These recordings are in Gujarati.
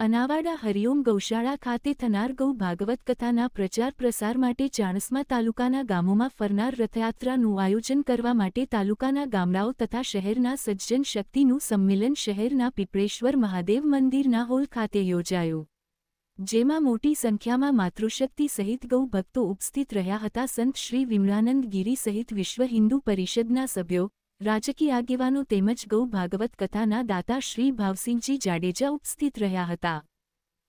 અનાવાડા હરિઓમ ગૌશાળા ખાતે થનાર ગૌ ભાગવત કથાના પ્રચાર પ્રસાર માટે ચાણસ્મા તાલુકાના ગામોમાં ફરનાર રથયાત્રાનું આયોજન કરવા માટે તાલુકાના ગામડાઓ તથા શહેરના સજ્જન શક્તિનું સંમેલન શહેરના પીપળેશ્વર મહાદેવ મંદિરના હોલ ખાતે યોજાયું, જેમાં મોટી સંખ્યામાં માતૃશક્તિ સહિત ગૌ ભક્તો ઉપસ્થિત રહ્યા હતા. સંત શ્રી વિમળાનંદ ગીરી સહિત વિશ્વ હિન્દુ પરિષદના સભ્યો, રાજકીય આગેવાનો તેમજ ગૌ ભાગવત કથાના દાતા શ્રી ભાવસિંહજી જાડેજા ઉપસ્થિત રહ્યા હતા.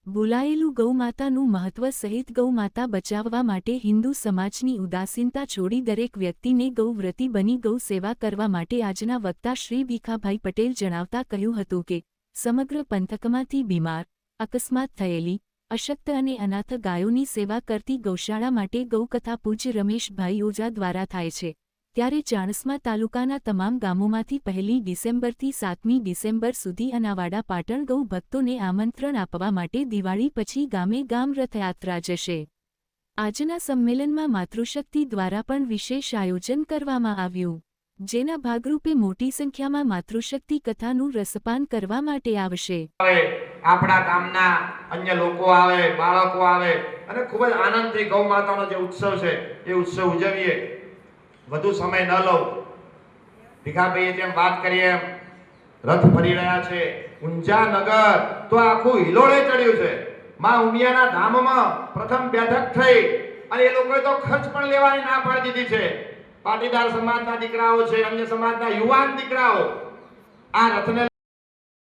બોલાયેલું ગૌમાતાનું મહત્વ સહિત ગૌમાતા બચાવવા માટે હિન્દુ સમાજની ઉદાસીનતા છોડી દરેક વ્યક્તિને ગૌવ્રતી બની ગૌ સેવા કરવા માટે આજના વક્તા શ્રી ભીખાભાઈ પટેલ જણાવતા કહ્યું હતું કે સમગ્ર પંથકમાંથી બીમાર, અકસ્માત થયેલી, અશક્ત અને અનાથ ગાયોની સેવા કરતી ગૌશાળા માટે ગૌકથા પૂજ્ય રમેશભાઈ ઓઝા દ્વારા થાય છે. ત્યારે ચાણસ્મા તાલુકાના તમામ ગામોમાંથી 1 ડિસેમ્બરથી 7મી ડિસેમ્બર સુધી અનાવાડા પાટણ ગૌ ભક્તોને આમંત્રણ આપવા માટે દિવાળી પછી ગામે ગામ રથયાત્રા જશે. આજના સંમેલનમાં માતૃશક્તિ દ્વારા પણ વિશેષ આયોજન કરવામાં આવ્યું, જેના ભાગરૂપે મોટી સંખ્યામાં માતૃશક્તિ કથાનું રસપાન કરવા માટે આવશે. આપણા ગામના અન્ય લોકો આવે, બાળકો આવે અને ખૂબ જ આનંદથી ગૌ માતાનો જે ઉત્સવ છે એ ઉત્સવ ઉજવીએ. વધુ સમય ન લઉં, ભીખાભાઈએ જેમ વાત કરી એમ રથ ફરી રહ્યા છે. ઊંઝા નગર તો આખું હિલોળે ચડ્યું છે. માં ઉમિયાના ધામમાં પ્રથમ બેઠક થઈ અને એ લોકોએ તો ખર્ચ પણ લેવાની ના પાડી દીધી છે. પાટીદાર સમાજના દીકરાઓ છે, અન્ય સમાજના યુવાન દીકરાઓ આ રથને